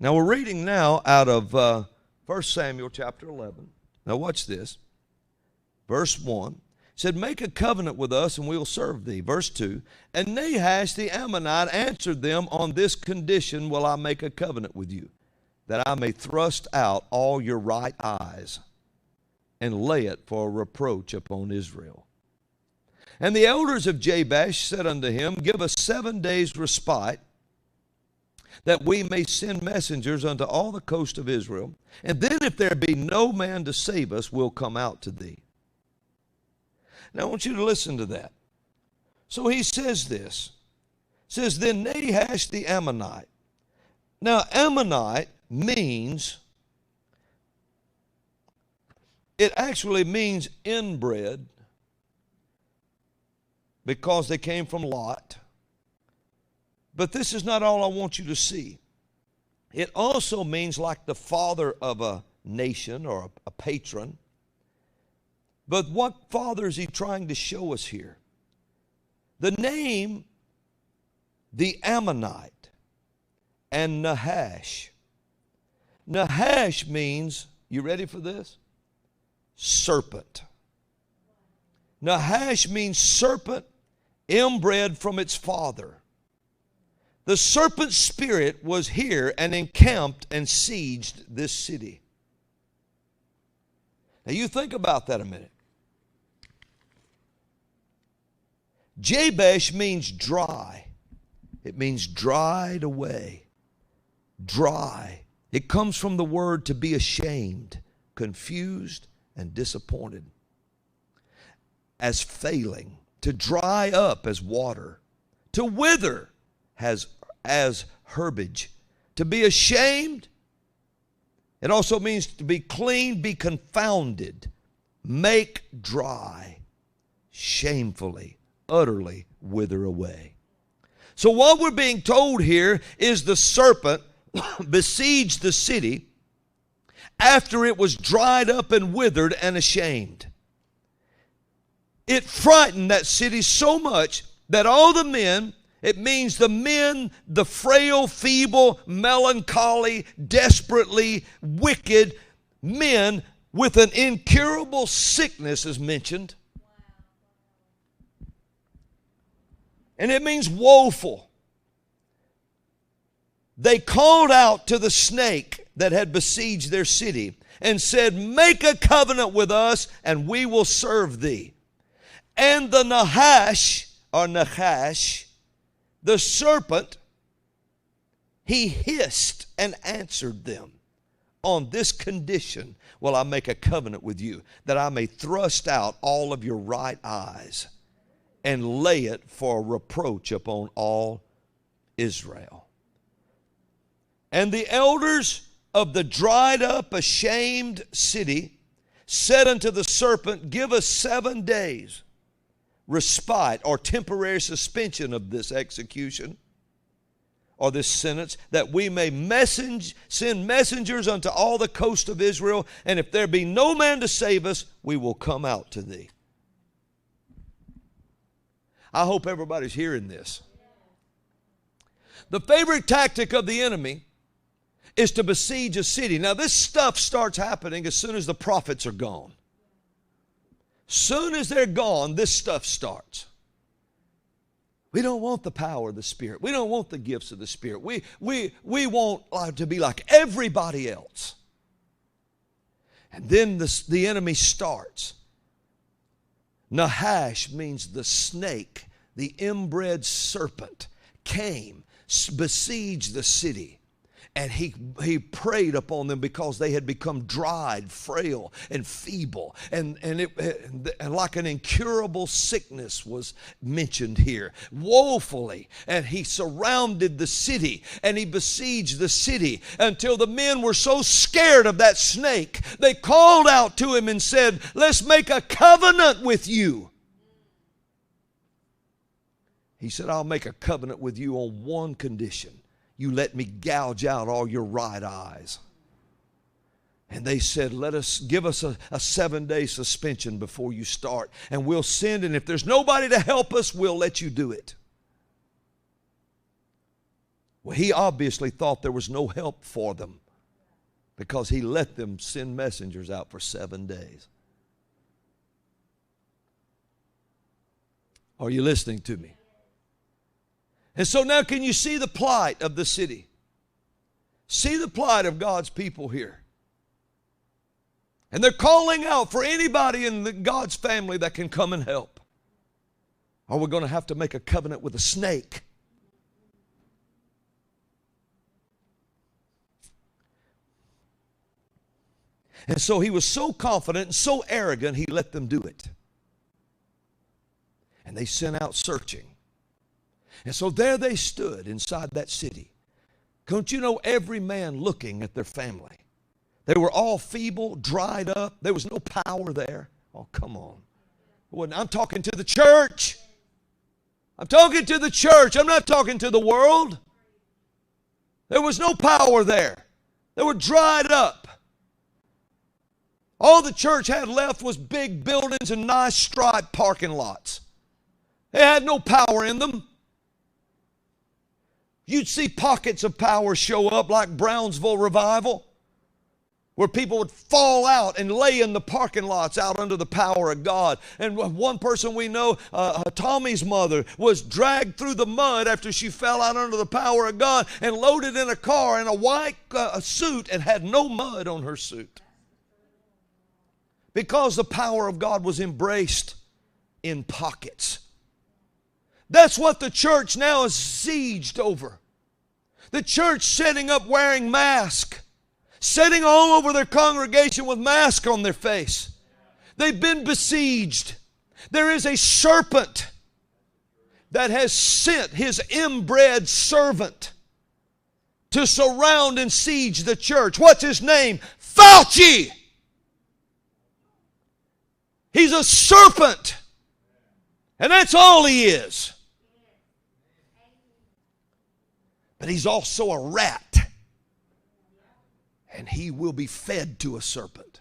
Now we're reading now out of 1 Samuel chapter 11. Now watch this. Verse 1. It said, make a covenant with us and we'll serve thee. Verse 2. And Nahash the Ammonite answered them, on this condition will I make a covenant with you, that I may thrust out all your right eyes and lay it for a reproach upon Israel. And the elders of Jabesh said unto him, give us 7 days' respite, that we may send messengers unto all the coast of Israel. And then if there be no man to save us, we'll come out to thee. Now I want you to listen to that. So he says this. It says, then Nahash the Ammonite. Now Ammonite means, it actually means inbred, because they came from Lot. But this is not all I want you to see. It also means like the father of a nation or a patron. But what father is he trying to show us here? The name, the Ammonite, and Nahash. Nahash means, you ready for this? Serpent. Nahash means serpent, inbred from its father. The serpent spirit was here and encamped and sieged this city. Now you think about that a minute. Jabesh means dry. It means dried away. Dry. It comes from the word to be ashamed, confused, and disappointed. As failing. To dry up as water. To wither as herbage. To be ashamed. It also means to be clean, be confounded, make dry, shamefully, utterly wither away. So what we're being told here is the serpent besieged the city after it was dried up and withered and ashamed. It frightened that city so much that all the men, it means the men, the frail, feeble, melancholy, desperately wicked men with an incurable sickness is mentioned. And it means woeful. They called out to the snake that had besieged their city and said, make a covenant with us and we will serve thee. And the Nahash, the serpent, he hissed and answered them, on this condition will I make a covenant with you, that I may thrust out all of your right eyes and lay it for a reproach upon all Israel. And the elders of the dried up, ashamed city said unto the serpent, give us 7 days respite or temporary suspension of this execution or this sentence, that we may send messengers unto all the coast of Israel, and if there be no man to save us, we will come out to thee. I hope everybody's hearing this. The favorite tactic of the enemy is to besiege a city. Now this stuff starts happening as soon as the prophets are gone. Soon as they're gone, this stuff starts. We don't want the power of the Spirit. We don't want the gifts of the Spirit. We want to be like everybody else. And then the enemy starts. Nahash means the snake, the inbred serpent, came, besieged the city. And he preyed upon them because they had become dried, frail, and feeble. And like an incurable sickness was mentioned here, woefully. And he surrounded the city, and he besieged the city until the men were so scared of that snake, they called out to him and said, let's make a covenant with you. He said, I'll make a covenant with you on one condition. You let me gouge out all your right eyes. And they said, give us a 7-day suspension before you start. And we'll send, and if there's nobody to help us, we'll let you do it. Well, he obviously thought there was no help for them because he let them send messengers out for 7 days. Are you listening to me? And so now can you see the plight of the city? See the plight of God's people here. And they're calling out for anybody in God's family that can come and help. Are we going to have to make a covenant with a snake? And so he was so confident and so arrogant, he let them do it. And they sent out searching. And so there they stood inside that city. Don't you know, every man looking at their family. They were all feeble, dried up. There was no power there. Oh, come on. I'm talking to the church. I'm talking to the church. I'm not talking to the world. There was no power there. They were dried up. All the church had left was big buildings and nice striped parking lots. They had no power in them. You'd see pockets of power show up like Brownsville Revival, where people would fall out and lay in the parking lots out under the power of God. And one person we know, Tommy's mother, was dragged through the mud after she fell out under the power of God and loaded in a car in a white suit and had no mud on her suit. Because the power of God was embraced in pockets. That's what the church now is sieged over. The church setting up wearing masks, sitting all over their congregation with masks on their face. They've been besieged. There is a serpent that has sent his inbred servant to surround and siege the church. What's his name? Fauci. He's a serpent. And that's all he is. But he's also a rat. And he will be fed to a serpent.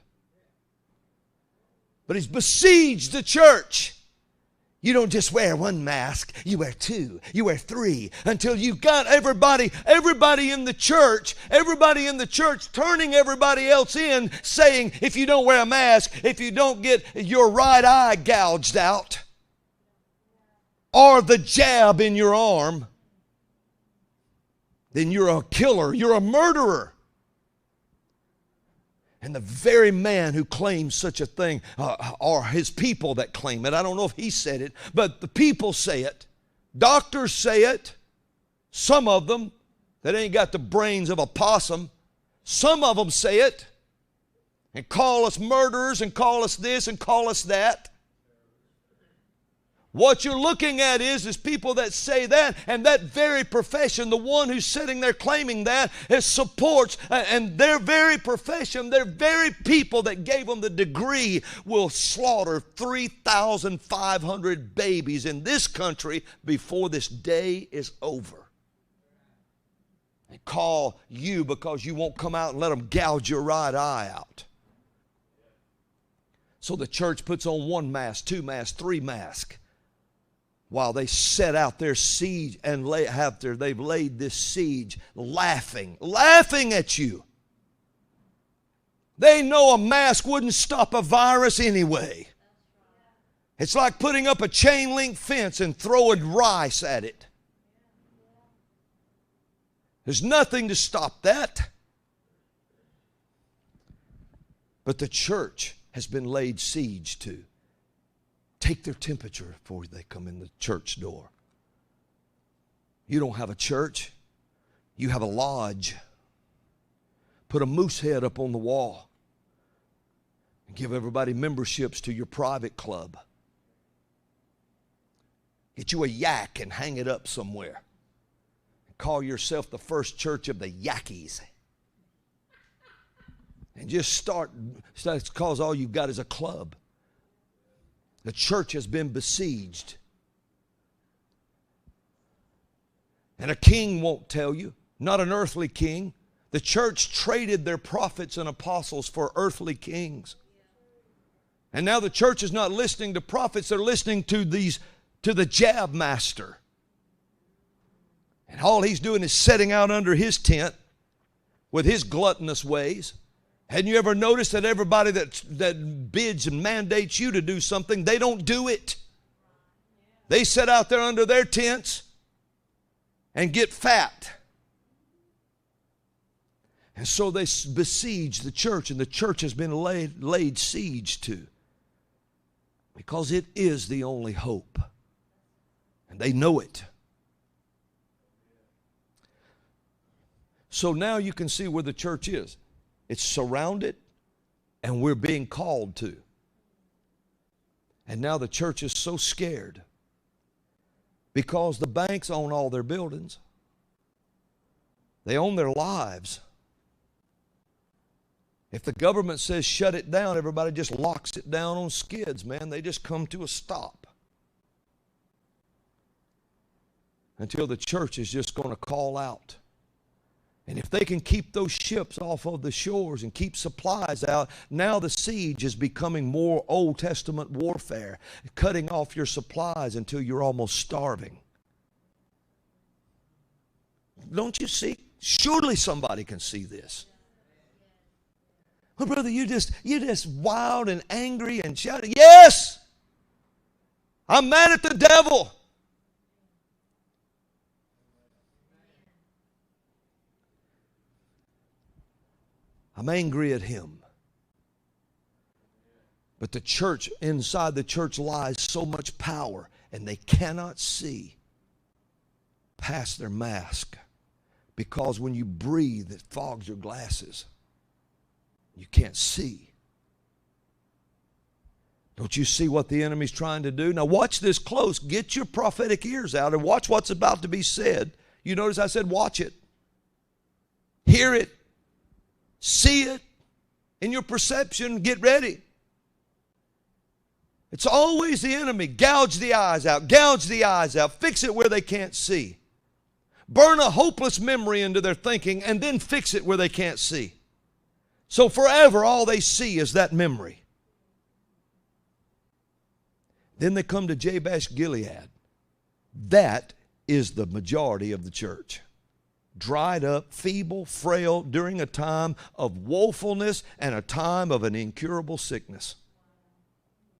But he's besieged the church. You don't just wear one mask, you wear two, you wear three, until you've got everybody in the church turning everybody else in, saying, if you don't wear a mask, if you don't get your right eye gouged out, or the jab in your arm, then you're a killer, you're a murderer. And the very man who claims such a thing, are his people that claim it. I don't know if he said it, but the people say it. Doctors say it. Some of them that ain't got the brains of a possum. Some of them say it and call us murderers and call us this and call us that. What you're looking at is people that say that, and that very profession, the one who's sitting there claiming that, supports, and their very profession, their very people that gave them the degree will slaughter 3,500 babies in this country before this day is over. They call you because you won't come out and let them gouge your right eye out. So the church puts on one mask, two masks, three masks, while they set out their siege and they've laid this siege, laughing at you. They know a mask wouldn't stop a virus anyway. It's like putting up a chain link fence and throwing rice at it. There's nothing to stop that. But the church has been laid siege to. Take their temperature before they come in the church door. You don't have a church. You have a lodge. Put a moose head up on the wall. And give everybody memberships to your private club. Get you a yak and hang it up somewhere. And call yourself the First Church of the Yakkies. And just start because all you've got is a club. The church has been besieged. And a king won't tell you, not an earthly king. The church traded their prophets and apostles for earthly kings. And now the church is not listening to prophets, they're listening to the jab master. And all he's doing is setting out under his tent with his gluttonous ways. Hadn't you ever noticed that everybody that bids and mandates you to do something, they don't do it? They sit out there under their tents and get fat. And so they besiege the church, and the church has been laid siege to, because it is the only hope. And they know it. So now you can see where the church is. It's surrounded, and we're being called to. And now the church is so scared because the banks own all their buildings. They own their lives. If the government says shut it down, everybody just locks it down on skids, man. They just come to a stop. Until the church is just going to call out. And if they can keep those ships off of the shores and keep supplies out, now the siege is becoming more Old Testament warfare, cutting off your supplies until you're almost starving. Don't you see? Surely somebody can see this. Well, brother, you're just wild and angry and shouting. Yes! I'm mad at the devil. I'm angry at him. But the church, inside the church lies so much power, and they cannot see past their mask. Because when you breathe, it fogs your glasses. You can't see. Don't you see what the enemy's trying to do? Now watch this close. Get your prophetic ears out and watch what's about to be said. You notice I said watch it. Hear it. See it in your perception. Get ready. It's always the enemy. Gouge the eyes out. Gouge the eyes out. Fix it where they can't see. Burn a hopeless memory into their thinking and then fix it where they can't see. So forever all they see is that memory. Then they come to Jabesh Gilead. That is the majority of the church. Dried up, feeble, frail, during a time of woefulness and a time of an incurable sickness.